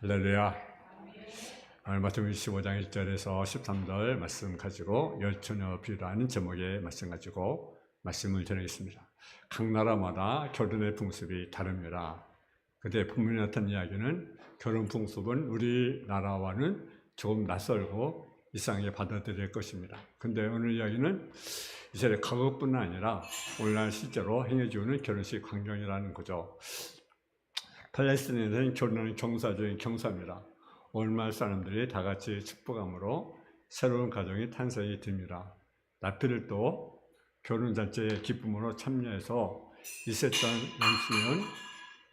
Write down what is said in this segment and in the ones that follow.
할렐루야. 오늘 마태복음 15장 1절에서 13절 말씀 가지고 열처녀 비유라는 제목의 말씀 가지고 말씀을 전하겠습니다. 각 나라마다 결혼의 풍습이 다릅니다. 그때 본문에 나타난 이야기는 결혼 풍습은 우리나라와는 조금 낯설고 이상하게 받아들일 것입니다. 근데 오늘 이야기는 이스라엘 가족뿐 아니라 오늘날 실제로 행해지는 결혼식 광경이라는 거죠. 팔레스타인에서는 결혼은 경사적인 경사입니다. 오늘날 사람들이 다 같이 축복함으로 새로운 가정이 탄생이 됩니다. 나필도 결혼잔치의 기쁨으로 참여해서 있었던 연수는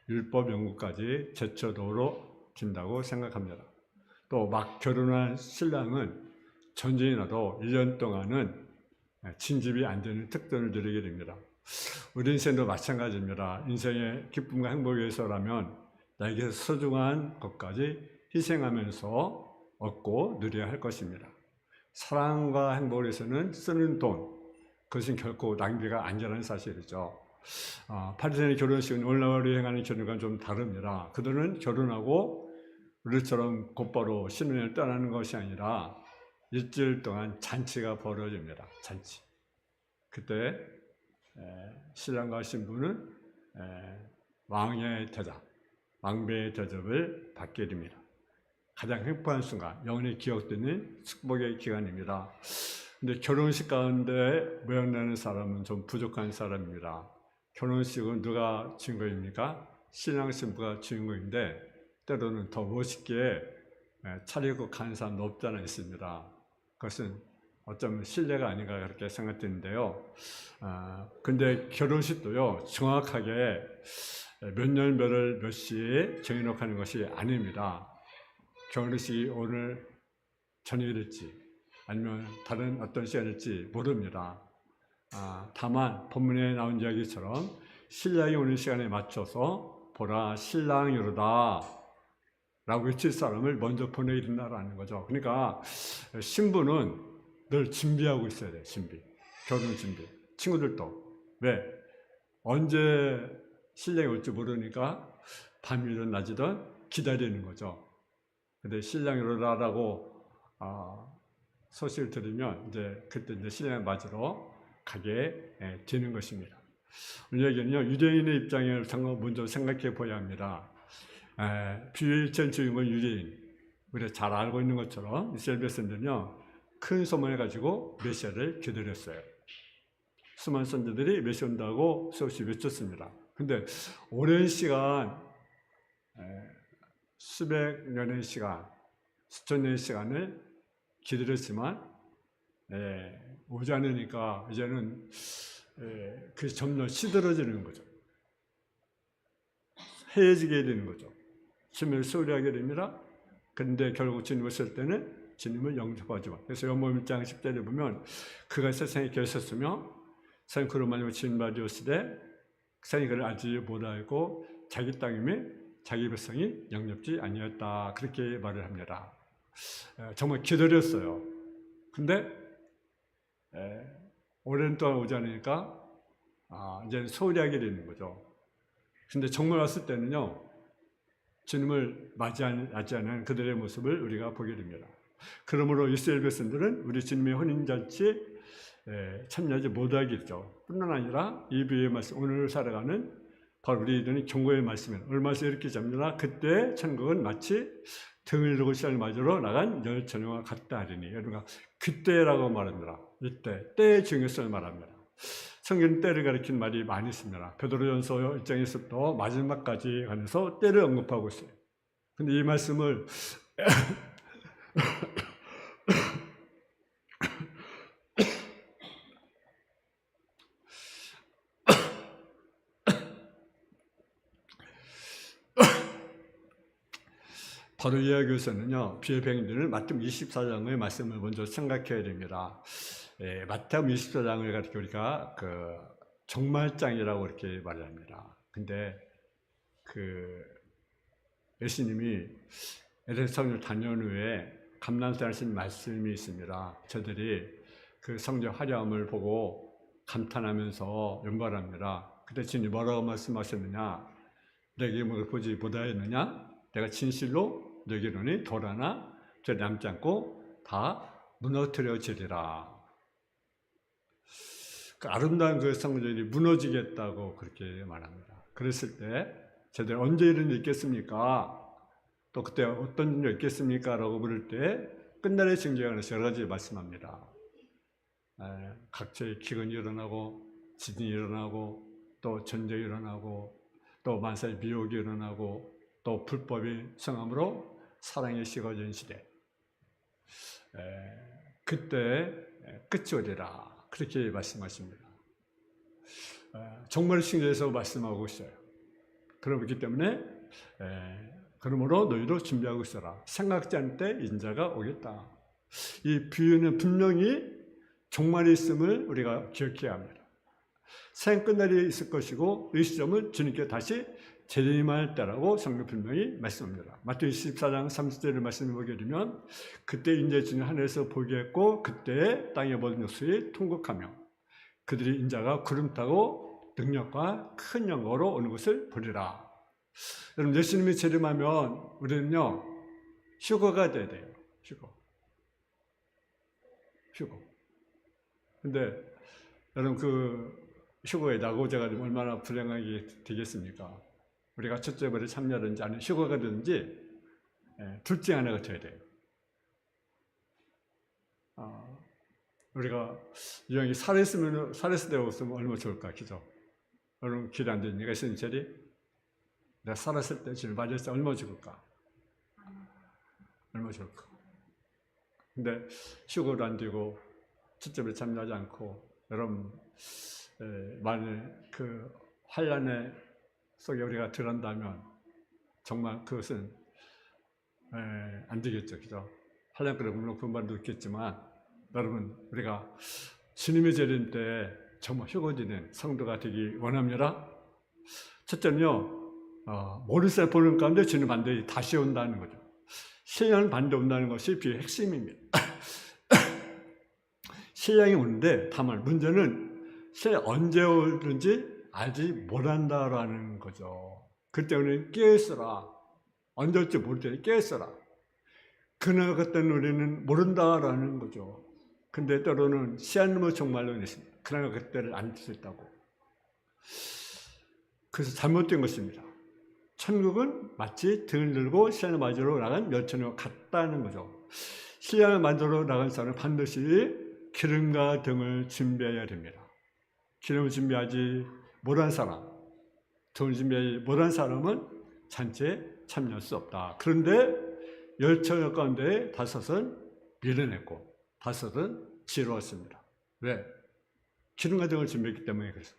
율법 연구까지 제쳐도로 진다고 생각합니다. 또 막 결혼한 신랑은 전쟁이 나도 1년 동안은 진집이 안 되는 특권을 누리게 됩니다. 우리 인생도 마찬가지입니다. 인생의 기쁨과 행복을 위해서라면 나에게 소중한 것까지 희생하면서 얻고 누려야 할 것입니다. 사랑과 행복을 위해서는 쓰는 돈, 그것은 결코 낭비가 아니라는 사실이죠. 팔레스타인의 결혼식은 오늘날 행하는 결혼과는 좀 다릅니다. 그들은 결혼하고 우리처럼 곧바로 신혼여행을 떠나는 것이 아니라 일주일 동안 잔치가 벌어집니다. 잔치. 그때 신랑과 신부는 왕의 대접, 왕비의 대접을 받게 됩니다. 가장 행복한 순간, 영원히 기억되는 축복의 기간입니다. 근데 결혼식 가운데 모양내는 사람은 좀 부족한 사람입니다. 결혼식은 누가 주인공입니까? 신랑 신부가 주인공인데 때로는 더 멋있게 차리고 가는 사람도 없잖아 있습니다. 그것은 어쩌면 신뢰가 아닌가 그렇게 생각되는데요. 근데 결혼식도요, 정확하게 몇 년 몇월 몇 시에 정해놓고 하는 것이 아닙니다. 결혼식이 오늘 저녁이 될지 아니면 다른 어떤 시간일지 모릅니다. 다만 본문에 나온 이야기처럼 신랑이 오는 시간에 맞춰서 보라 신랑이로다 라고 외칠 사람을 먼저 보내야 된다는 거죠. 그러니까 신부는 늘 준비하고 있어야 돼. 준비. 결혼 준비. 친구들도. 왜? 언제 신랑이 올지 모르니까 밤이든 낮이든 기다리는 거죠. 근데 신랑이 오라라고 소식을 들으면 이제 그때 이제 신랑을 맞으러 가게 되는 것입니다. 오늘 얘기는요, 유대인의 입장을 먼저 생각해 보아야 합니다. 비유의 주인공은 유대인. 우리가 잘 알고 있는 것처럼 이스라엘 백성들은요, 큰 소망을 가지고 메시아를 기다렸어요. 수많은 선지자들이 메시아 온다고 수없이 외쳤습니다. 근데 오랜 시간, 수백 년의 시간, 수천 년의 시간을 기다렸지만 오지 않으니까 이제는 그 점점 시들어지는 거죠. 헤어지게 되는 거죠. 주님을 소홀히 하게 됩니다. 그런데 결국 주님을 쓸 때는 주님을 영접하지만. 그래서 요한복음 1장 10절에 보면 그가 세상에 계셨으며 세상이 그로 말미암아 진발되었으되 세상이 그를 알지 못하고 자기 땅임에 자기 백성이 영접지 아니었다. 그렇게 말을 합니다. 정말 기다렸어요. 근데 오랜 동안 오지 않으니까 이제 소홀히 하게 되는 거죠. 근데 정말 왔을 때는요, 주님을 맞이하지 않은 그들의 모습을 우리가 보게 됩니다. 그러므로 이스라엘 백성들은 우리 주님의 혼인잔치에 참여하지 못하겠죠. 뿐만 아니라 이 비유의 말씀, 오늘 살아가는 바로 우리들은 경고의 말씀입니다. 얼마서 이렇게 잡니다. 그때 천국은 마치 등을 두고 신랑을 맞으러 나간 열처녀와 같다 하리니. 그러니까 그때라고 말합니다. 이때, 때의 중요성을 말합니다. 성경은 때를 가리키는 말이 많이 있습니다. 베드로전서 1장에서도 마지막까지 가면서 때를 언급하고 있어요. 근데 이 말씀을 바로 이야기하기 위해서는요, 비유의 배경들은 마태복음 24장의 말씀을 먼저 생각해야 됩니다. 마태복음 24장을 가리켜 우리가 그 종말장이라고 이렇게 말합니다. 근데 예수님이 에덴 성전을 다녀온 후에 감람산 하신 말씀이 있습니다. 저들이 그 성전 화려함을 보고 감탄하면서 연발합니다. 그때 주님이 뭐라고 말씀하셨느냐? 내게 뭘 보지 못하였느냐? 내가 진실로 너희로니 돌아나 저리 남지 않고 다 무너뜨려지리라. 그 아름다운 그 성전이 무너지겠다고 그렇게 말합니다. 그랬을 때 저들 언제 이런 일이 있겠습니까? 또 그때 어떤 일이 있겠습니까? 라고 물을 때 끝날의 징조에 관해서 여러 가지 말씀합니다. 각처의 기근이 일어나고 지진이 일어나고 또 전쟁이 일어나고 또 만사의 미혹이 일어나고 또 불법이 성함으로 사랑이 식어진 시대, 그때 끝이 오리라 그렇게 말씀하십니다. 정말 징조에서 말씀하고 있어요. 그렇기 때문에 그러므로 너희도 준비하고 있어라. 생각지 않을 때 인자가 오겠다. 이 비유는 분명히 종말이 있음을 우리가 기억해야 합니다. 생 끝날이 있을 것이고 이 시점은 주님께 다시 재림할 때라고 성경 분명히 말씀합니다. 마태복음 24장 30절을 말씀해 보게 되면 그때 인자 주님 하늘에서 보게 했고 그때 땅의 모든 족속이 통곡하며 그들이 인자가 구름 타고 능력과 큰 영광으로 오는 것을 보리라. 여러분, 예수님이 재림하면 우리는요 휴거가 돼야 돼요. 휴거. 근데 여러분 그 휴거에 낙오자가 되면 얼마나 불행하게 되겠습니까? 우리가 첫째 벌에 참여하든지 아니면 휴거가 되든지 둘 중 하나가 돼야 돼요. 우리가 유형이 살았을 때 없으면 얼마나 좋을까, 그죠? 여러분 길이 안 되니까 예수님 재림? 내가 살았을 때 주님 맞을 때 얼마나 좋을까? 얼마나 좋을까? 근데 휴거를 안 되고 첫째 벌에 참여하지 않고 여러분 만일 그 환난의 속에 우리가 들어간다면 정말 그것은 안 되겠죠, 그죠? 환난 그래 물론 분반도 있겠지만 여러분 우리가 주님의 재림 때 정말 휴거지는 성도가 되기 원합니다. 첫째는요 모르쇠 보는 가운데 주님 반드시 다시 온다는 거죠. 신령은 반드시 온다는 것이 비유의 핵심입니다. 신령이 오는데 다만 문제는 신령이 언제 오는지 알지 못한다라는 거죠. 그때 우리는 깨어있어라. 언제 올지 모를 때 깨어있어라. 그날 그때는 우리는 모른다라는 거죠. 근데 때로는 시한놈의 종말론이 있습니다. 그날 그때를 안 수 있다고. 그래서 잘못된 것입니다. 천국은 마치 등을 들고 신랑을 맞으러 나간 열처녀와 같다는 거죠. 신랑을 맞으러 나간 사람은 반드시 기름과 등을 준비해야 됩니다. 기름을 준비하지 못한 사람, 등을 준비하지 못한 사람은 잔치에 참여할 수 없다. 그런데 열처녀 가운데 5은 밀어냈고 5은 지혜로웠습니다. 왜? 기름과 등을 준비했기 때문에 그래서.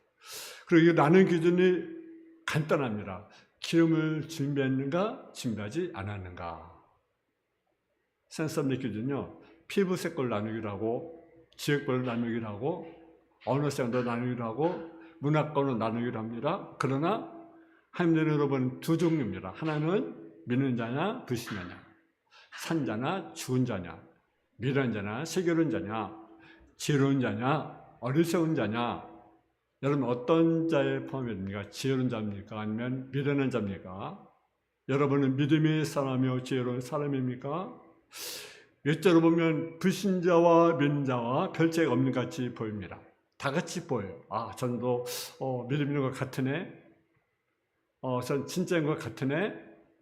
그리고 이 나눈 기준이 간단합니다. 기름을 준비했는가, 준비하지 않았는가. 센스 없는 기준은요, 피부색깔 나누기로 하고, 지역별로 나누기로 하고, 언어성도 나누기로 하고, 문화권으로 나누기로 합니다. 그러나 하나님은 여러분 두 종류입니다. 하나는 믿는 자냐, 불신자냐, 산자나 죽은 자냐, 미련한 자냐, 세계로운 자냐, 지혜로운 자냐, 어리석은 자냐. 여러분 어떤 자에 포함이 됩니까? 지혜로운 자입니까? 아니면 미련한 자입니까? 여러분은 믿음의 사람이요 지혜로운 사람입니까? 몇자로 보면 불신자와 믿는 자와 별 차이가 없는 것 같이 보입니다. 다 같이 보여요. 아, 전도 믿음 있는 것 같으네. 전 진짜인 것 같으네.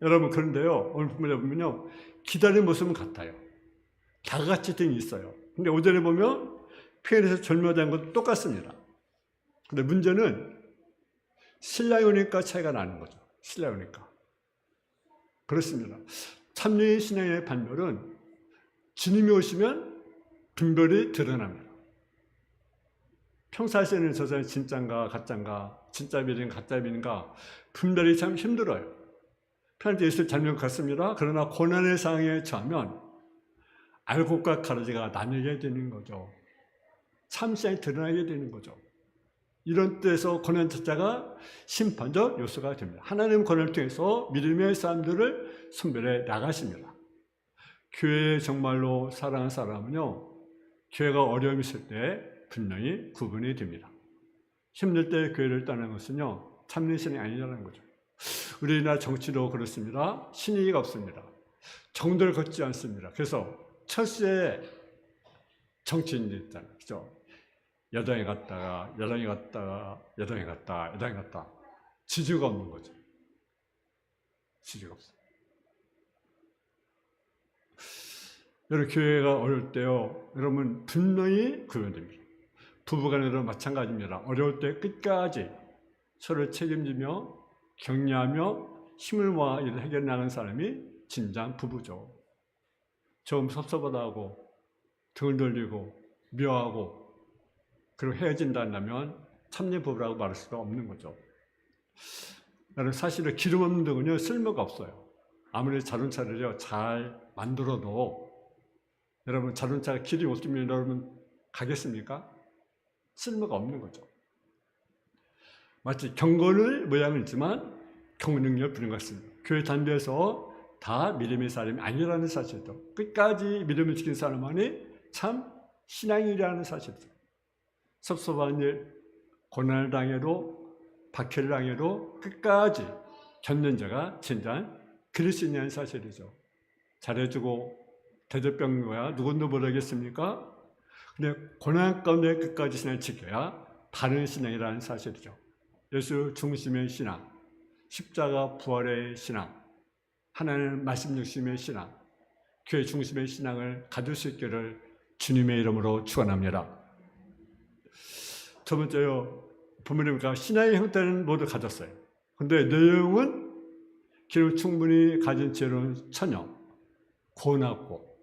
여러분 그런데요, 오늘 본문에 보면요, 기다리는 모습은 같아요. 다 같이 등이 있어요. 근데 오전에 보면 표현에서 절묘하다는 것도 똑같습니다. 근데 문제는 신랑이 오니까 차이가 나는 거죠. 신랑이 오니까. 그렇습니다. 참여의 신앙의 반별은 주님이 오시면 분별이 드러납니다. 평상시에는 저 사람이 진짜인가 가짜인가, 진짜 믿음인가 가짜 믿음인가 분별이 참 힘들어요. 편한테 예수를 닮은 것 같습니다. 그러나 고난의 상황에 처하면 알곡과 가라지가 나뉘게 되는 거죠. 참신이 드러나게 되는 거죠. 이런 때에서 고난 자체가 심판적 요소가 됩니다. 하나님 고난을 통해서 믿음의 사람들을 선별해 나가십니다. 교회에 정말로 사랑하는 사람은요, 교회가 어려움이 있을 때 분명히 구분이 됩니다. 힘들 때 교회를 떠나는 것은요, 참는 신이 아니라는 거죠. 우리나라 정치도 그렇습니다. 신의가 없습니다. 정도를 걷지 않습니다. 그래서 철새에 정치인들이 있잖아요. 그죠? 여당에 갔다가, 여당에 갔다가, 여당에 갔다, 여당에 갔다. 지지가 없는 거죠. 지지가 없어요. 여러분, 교회가 어려울 때요, 여러분, 분명히 구별됩니다. 부부간에도 마찬가지입니다. 어려울 때 끝까지 서로 책임지며 격려하며 힘을 모아 일을 해결해 나가는 사람이 진정 부부죠. 좀 섭섭하다고 등을 돌리고 미워하고 그리고 헤어진다면 참내 부부라고 말할 수가 없는 거죠. 여러분, 사실은 기름 없는 등은요 쓸모가 없어요. 아무리 자동차를 잘 만들어도 여러분, 자동차가 기름이 없으면 여러분 가겠습니까? 쓸모가 없는 거죠. 마치 경건을 모양은 있지만 경능력을 부리는 것 같습니다. 교회 단대에서 다 믿음의 사람이 아니라는 사실도, 끝까지 믿음을 지킨 사람만이 참 신앙이라는 사실도, 섭섭한 일, 고난을 당해도 박해를 당해도 끝까지 견는 자가 진정한 그리스도인이라는 사실이죠. 잘해주고 대접병 거야 누군도 모르겠습니까? 근데 고난 가운데 끝까지 신앙을 지켜야 바른 신앙이라는 사실이죠. 예수 중심의 신앙, 십자가 부활의 신앙, 하나님 말씀 중심의 신앙, 교회 중심의 신앙을 가질 수 있기를 주님의 이름으로 축원합니다. 첫 번째요, 부모님과 신앙의 형태는 모두 가졌어요. 근데 내용은 기름 충분히 가진 죄로는 처녀, 고났고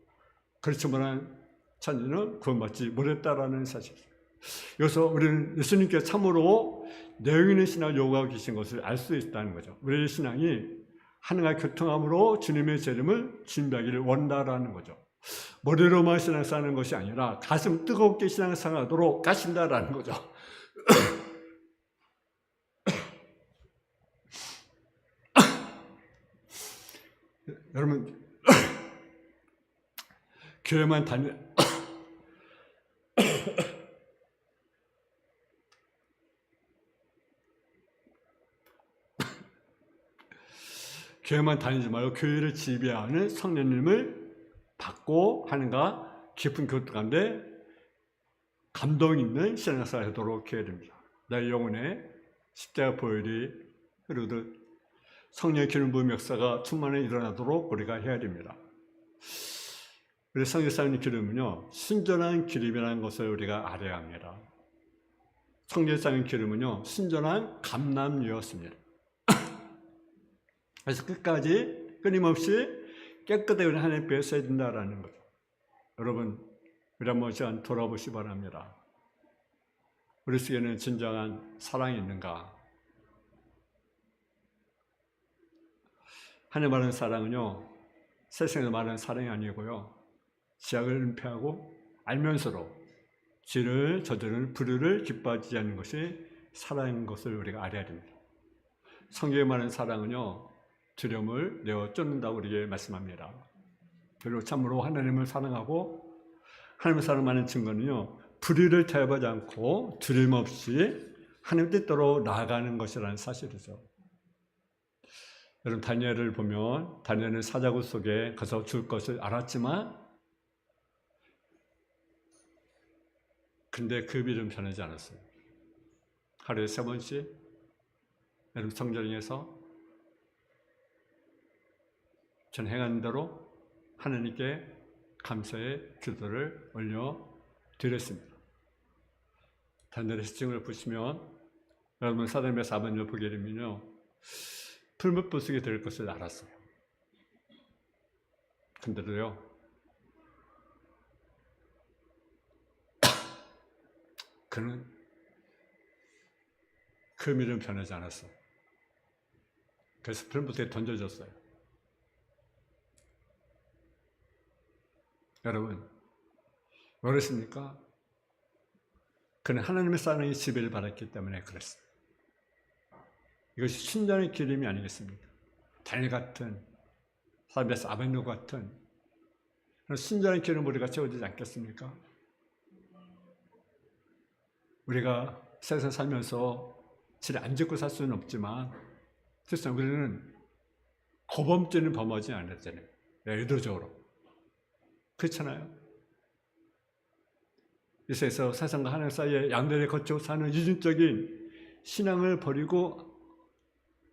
그렇지 못한 처녀는 구원받지 못했다라는 사실이죠. 여기서 우리는 예수님께서 참으로 내용 있는 신앙을 요구하고 계신 것을 알 수 있다는 거죠. 우리의 신앙이 하나님과 교통함으로 주님의 재림을 준비하기를 원한다라는 거죠. 머리로만 신앙 사는 것이 아니라 가슴 뜨겁게 신앙을 상하도록 가신다라는 거죠. 여러분, 교회만 교회만 다니지 말고 교회를 지배하는 성령님을 받고 하는가 깊은 교통 가운데 감동 있는 신앙생활을 하도록 해야 됩니다. 내 영혼에 십자가 보혈이 흐르듯 성령의 기름 부음 역사가 충만히 일어나도록 우리가 해야 됩니다. 우리 성령의 기름은요, 순전한 기름이라는 것을 우리가 알아야 합니다. 성령의 기름은요, 순전한 감람유였습니다. 그래서 끝까지 끊임없이 깨끗하게 하나님 앞에 서야 된다라는 거죠. 여러분, 우리 한 번씩 돌아보시 바랍니다. 우리 속에는 진정한 사랑이 있는가? 하나님 말하는 사랑은요, 세상에서 말하는 사랑이 아니고요, 죄악을 은폐하고 알면서도 죄를 저지르는 불의를 기뻐하지 않는 것이 사랑인 것을 우리가 알아야 됩니다. 성경에 말하는 사랑은요, 두려움을 내어 쫓는다고 우리에게 말씀합니다. 그리고 참으로 하나님을 사랑하고 하나님을 사랑하는 증거는요, 불의를 타협하지 않고 두려움 없이 하나님 뜻대로 나아가는 것이라는 사실이죠. 여러분, 다니엘을 보면 다니엘은 사자굴 속에 가서 죽을 것을 알았지만 근데 그 믿음 변하지 않았어요. 하루에 3번씩 여러분 성전에서 전 행하는 대로 하나님께 감사의 기도를 올려드렸습니다. 다니엘의 시증을 보시면 여러분 사도행전 4번을 보게 되면요, 풀무불 될 것을 알았어요. 근데도요, 그는 그 믿음 변하지 않았어요. 그래서 풀무불에 던져졌어요. 여러분, 왜 그랬습니까? 그는 하나님의 사랑의 지배를 받았기 때문에 그랬어요. 이것이 순전의 기름이 아니겠습니까? 다니엘 같은, 사람에서 아벤노 같은 순전한 기름 우리가 채워지지 않겠습니까? 우리가 세상 살면서 질에 안 짓고 살 수는 없지만, 실상 우리는 고범죄는 범하지 않았잖아요. 의도적으로. 그렇잖아요. 이 세상에서 세상과 하나님 사이에 양대를 거쳐 사는 이중적인 신앙을 버리고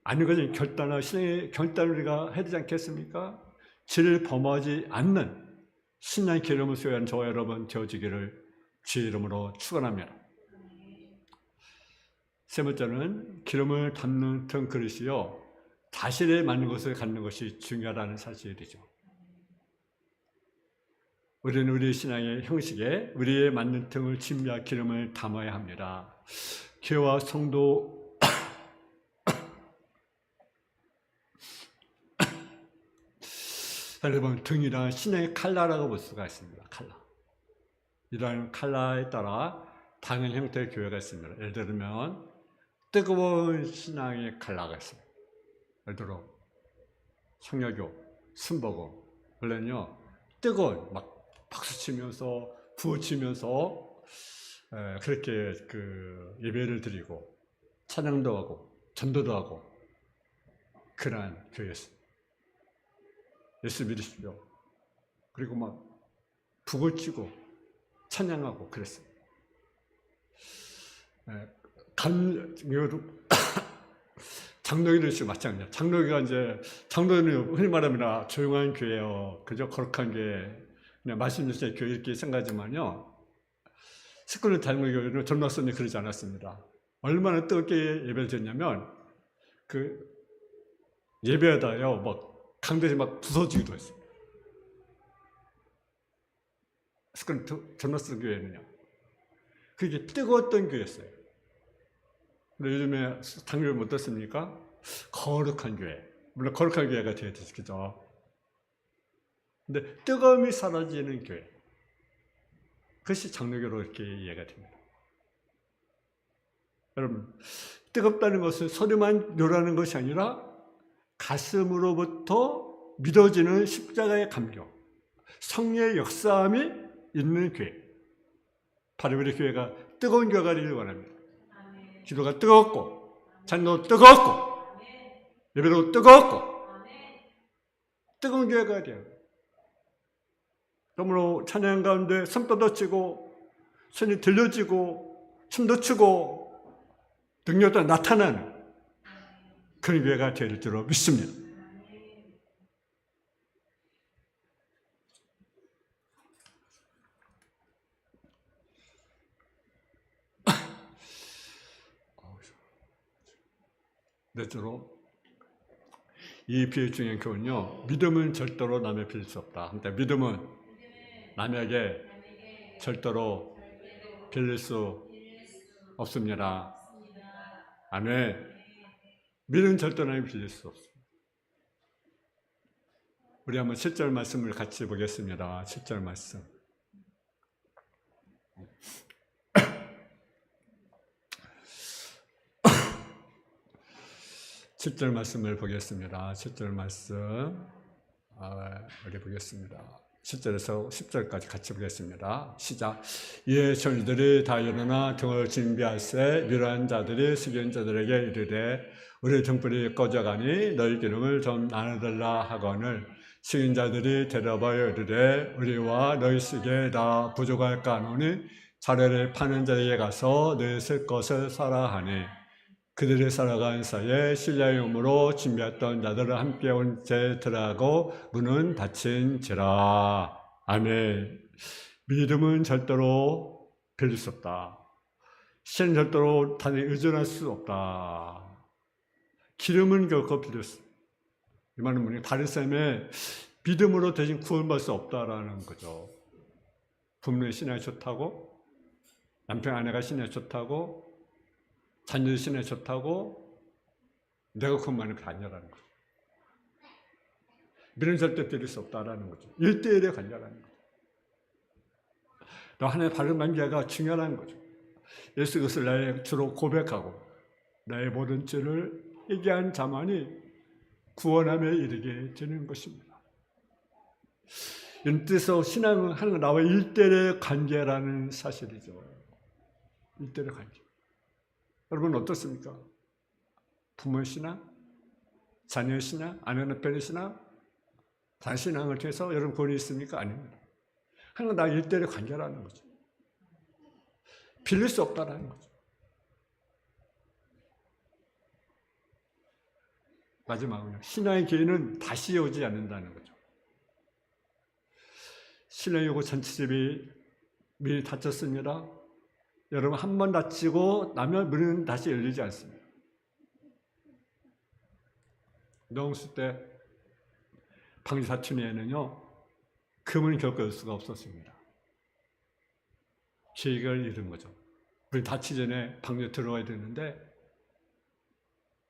아닌 것은 결단을, 신앙의 결단을 우리가 해야 되지 않겠습니까? 죄를 범하지 않는 신앙의 기름을 소유한 저와 여러분 되어지기를 주의 이름으로 축원합니다. 세 번째는 기름을 담는 등 그릇이요, 자신에 맞는 것을 갖는 것이 중요하다는 사실이죠. 우리는 우리 신앙의 형식에 우리에 맞는 등을 진미와 기름을 담아야 합니다. 교회와 성도 여러분, 등이란 신앙의 칼라라고 볼 수가 있습니다. 칼라. 이러한 칼라에 따라 다른 형태의 교회가 있습니다. 예를 들면 뜨거운 신앙의 칼라가 있습니다. 예를 들어 성려교, 순복음, 원래는요 뜨거운 막 박수치면서 부어치면서 그렇게 예배를 드리고 찬양도 하고 전도도 하고 그러한 교회였습니다. 예수 믿으십시오. 그리고 막 북을 치고 찬양하고 그랬어요. 장로교도 마찬가지예요. 장로교는 흔히 말하면 조용한 교회요, 그저 거룩한 교회, 그냥 말씀 주시는 교회 이렇게 생각하지만요, 스쿨은 장로교회는 전도사님이 그러지 않았습니다. 얼마나 뜨겁게 예배를 드렸냐면 예배하다요 막 강대지 막 부서지기도 했어요. 스쿨 전도사 교회는요, 그게 뜨거웠던 교회였어요. 근데 요즘에 장로교회 어떻습니까? 거룩한 교회. 물론 거룩한 교회가 되어야 되죠. 그죠? 근데 뜨거움이 사라지는 교회. 그것이 장로교로 이렇게 이해가 됩니다. 여러분, 뜨겁다는 것은 소리만 요라는 것이 아니라 가슴으로부터 믿어지는 십자가의 감격, 성령의 역사함이 있는 교회. 바로 우리 교회가 뜨거운 교회가 되기를 원합니다. 기도가 뜨겁고, 찬양도 뜨겁고, 예배도 뜨겁고, 뜨거운 교회가 돼요. 그러므로 찬양 가운데 손뼉도 치고, 손이 들려지고, 춤도 추고, 능력도 나타나는 그런 교회가 될 줄로 믿습니다. 넷째로, 이 비유 중에 교훈요, 믿음은 절대로 남에 빌릴 수 없다. 근데 믿음은 남에게 절대로 빌릴 수 없습니다. 아멘. 믿음은 절대로 남에게 빌릴 수 없습니다. 우리 한번 7절 말씀을 같이 보겠습니다. 7절 말씀. 7절 말씀을 보겠습니다. 7절 말씀 여기 보겠습니다. 7절에서 10절까지 같이 보겠습니다. 시작. 이에 천리들이 다 일어나 등을 준비할세 묘한 자들이 숙연 자들에게 이르되 우리 등불이 꺼져가니 너희 기름을 좀 나눠달라 하거늘 숙연 자들이 대답하여 이르되 우리와 너희 숙에 다 부족할까 하노니 자료를 파는 자에게 가서 너희 쓸 것을 사라 하니 그들이 살아간 사이에 신라의 음으로 준비했던 자들을 함께 온 제 들어가고 문은 닫힌지라. 아멘. 믿음은 절대로 빌릴 수 없다. 신은 절대로 단에 의존할 수 없다. 기름은 결코 빌릴 수 없다. 이 말은 뭐냐? 바리새인의 믿음으로 대신 구원받을 수 없다라는 거죠. 부모의 신앙이 좋다고, 남편 아내가 신앙이 좋다고, 자녀의 신앙이 좋다고 내가 그것만은 관여라는 거죠. 믿음은 절대 빌릴 수 없다라는 거죠. 1대1에 관여라는 거죠. 또 하나님의 바른 관계가 중요한 거죠. 예수 그리스도를 나의 주로 고백하고 나의 모든 죄를 회개한 자만이 구원함에 이르게 되는 것입니다. 이런 뜻에서 신앙은 하나님과 나와 1대1의 관계라는 사실이죠. 1대1의 관계. 여러분 어떻습니까? 부모의 신앙? 자녀의 신앙? 아내 남편의 신앙? 단신앙을 통해서 여러분 구원이 있습니까? 아닙니다. 하나님 나 일대일의 관계라는 거죠. 빌릴 수 없다라는 거죠. 마지막으로 신앙의 기회는 다시 오지 않는다는 거죠. 신의 요구 전체집이 미리 닫혔습니다. 여러분 한 번 닫히고 나면 문은 다시 열리지 않습니다. 노홍수 때 방지 사춘에는요 그 문을 결코 열 수가 없었습니다. 기회를 잃은 거죠. 문이 닫히기 전에 방에 들어와야 되는데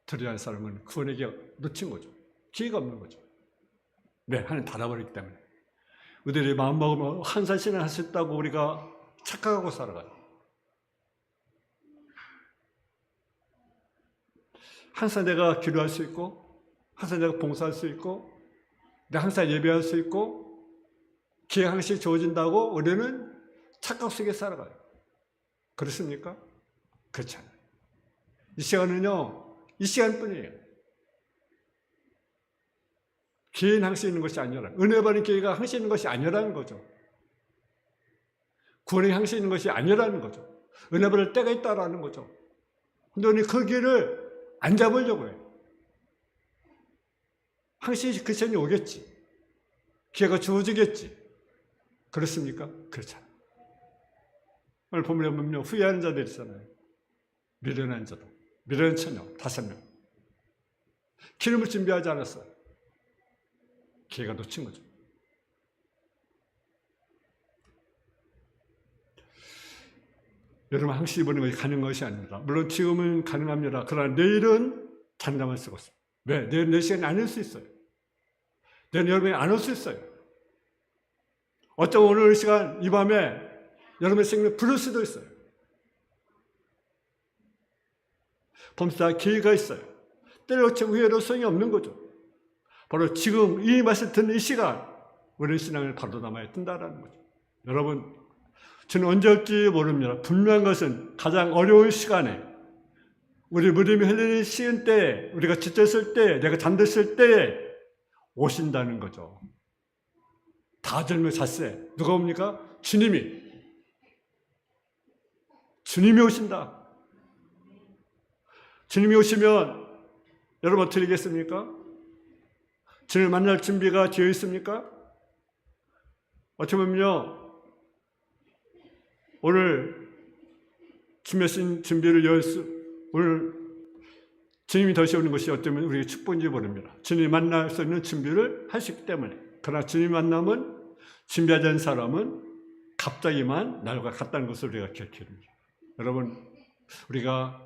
들어야 할 사람은 구원에게 놓친 거죠. 기회가 없는 거죠. 네, 하나님 닫아버리기 때문에. 우리들이 마음먹으면 한살 신앙 할 수 있다고 우리가 착각하고 살아가요. 항상 내가 기도할 수 있고, 항상 내가 봉사할 수 있고, 내가 항상 예배할 수 있고, 기회가 항상 주어진다고 우리는 착각 속에 살아가요. 그렇습니까? 그렇지 않아요. 이 시간은요, 이 시간뿐이에요. 기회는 항상 있는 것이 아니라, 은혜 받는 기회가 항상 있는 것이 아니라는 거죠. 구원이 항상 있는 것이 아니라는 거죠. 은혜 받을 때가 있다라는 거죠. 근데 우리 그 기회를 안 잡으려고 해요. 항상 그 시간이 오겠지. 기회가 주어지겠지. 그렇습니까? 그렇잖아요. 오늘 본문에 보면 후회하는 자들 있잖아요. 미련한 자들, 미련한 처녀 5명. 기름을 준비하지 않았어요. 기회가 놓친 거죠. 여러분 항시 입는 것이 가능한 것이 아닙니다. 물론 지금은 가능합니다. 그러나 내일은 장담을 쓰고 있어요. 왜? 내일 내 시간이 아닐 수 있어요. 내일 여러분이 안 올 수 있어요. 어쩌면 오늘 시간 이 밤에 여러분의 생명을 부를 수도 있어요. 범사 기회가 있어요. 때를 놓쳐 후회로 소용이 없는 거죠. 바로 지금 이 말씀 듣는 이 시간 우리의 신앙을 바로 담아야 뜬다라는 거죠. 여러분 저는 언제 올지 모릅니다. 분명한 것은 가장 어려운 시간에 우리 무릎이 흘리는 시간 때에 우리가 지쳤을 때 내가 잠들었을 때에 오신다는 거죠. 다 젊은 잤어요. 누가 옵니까? 주님이 오신다. 주님이 오시면 여러분 어떻게 되겠습니까? 주님을 만날 준비가 되어 있습니까? 어떻게 보면요 오늘 준비하신 준비를 오늘 주님이 다시 오는 것이 어쩌면 우리의 축복인지 모릅니다. 주님 만날 수 있는 준비를 할 수 있기 때문에. 그러나 주님 만나면 준비하지 않은 사람은 갑자기만 날과 같다는 것을 우리가 기억해야 됩니다. 여러분 우리가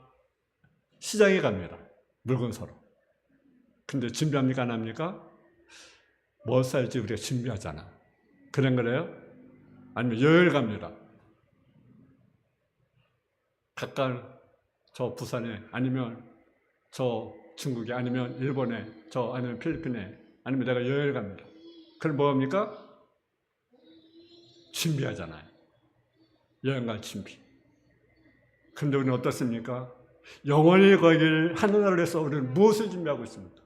시장에 갑니다. 물건 사러. 근데 준비합니까? 안 합니까? 뭐 살지 우리가 준비하잖아. 그런 거래요? 아니면 여행 갑니다. 가까운 저 부산에 아니면 저 중국에 아니면 일본에 아니면 필리핀에 아니면 내가 여행을 갑니다. 그럼 뭐합니까? 준비하잖아요. 여행 갈 준비. 그런데 우리는 어떻습니까? 영원히 거길 하늘나라에서 우리는 무엇을 준비하고 있습니까?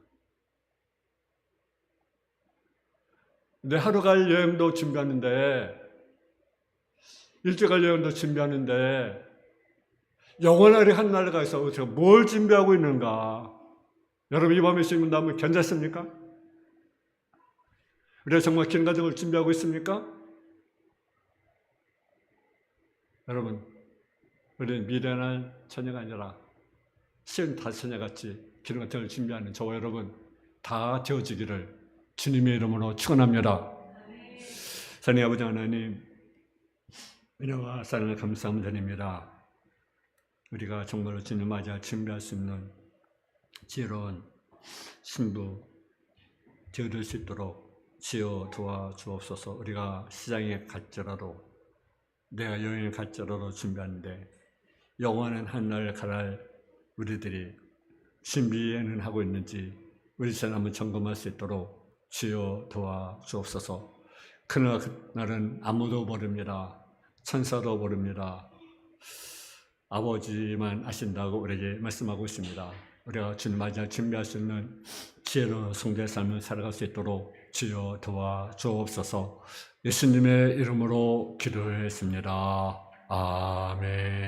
내 하루 갈 여행도 준비하는데 일주일 갈 여행도 준비하는데 영원하리 하늘나라에 가서 우리가 뭘 준비하고 있는가? 여러분 이 밤에 지금 한번 견뎠습니까? 우리가 정말 긴 가정을 준비하고 있습니까? 여러분 우리는 미련한 처녀가 아니라 쉬운 다처녀같이 기름 같은 걸 준비하는 저와 여러분 다 되어지기를 주님의 이름으로 축원합니다. 사랑의 아버지 하나님 은혜와 사랑을 감사함 드립니다. 우리가 정말로 주님 맞이할 준비할 수 있는 지혜로운 신부 되어줄 수 있도록 지어 도와주옵소서. 우리가 시장에 갈지라도 내가 여행을 갈지라도 준비하는데 영원한 하늘을 가랄 우리들이 준비는 하고 있는지 우리 자 한번 점검할 수 있도록 지어 도와주옵소서. 그날은 아무도 모릅니다. 천사도 모릅니다. 아버지만 아신다고 우리에게 말씀하고 있습니다. 우리가 주님 맞이할 준비할 수 있는 지혜로운 성도의 삶을 살아갈 수 있도록 주여 도와주옵소서. 예수님의 이름으로 기도했습니다. 아멘.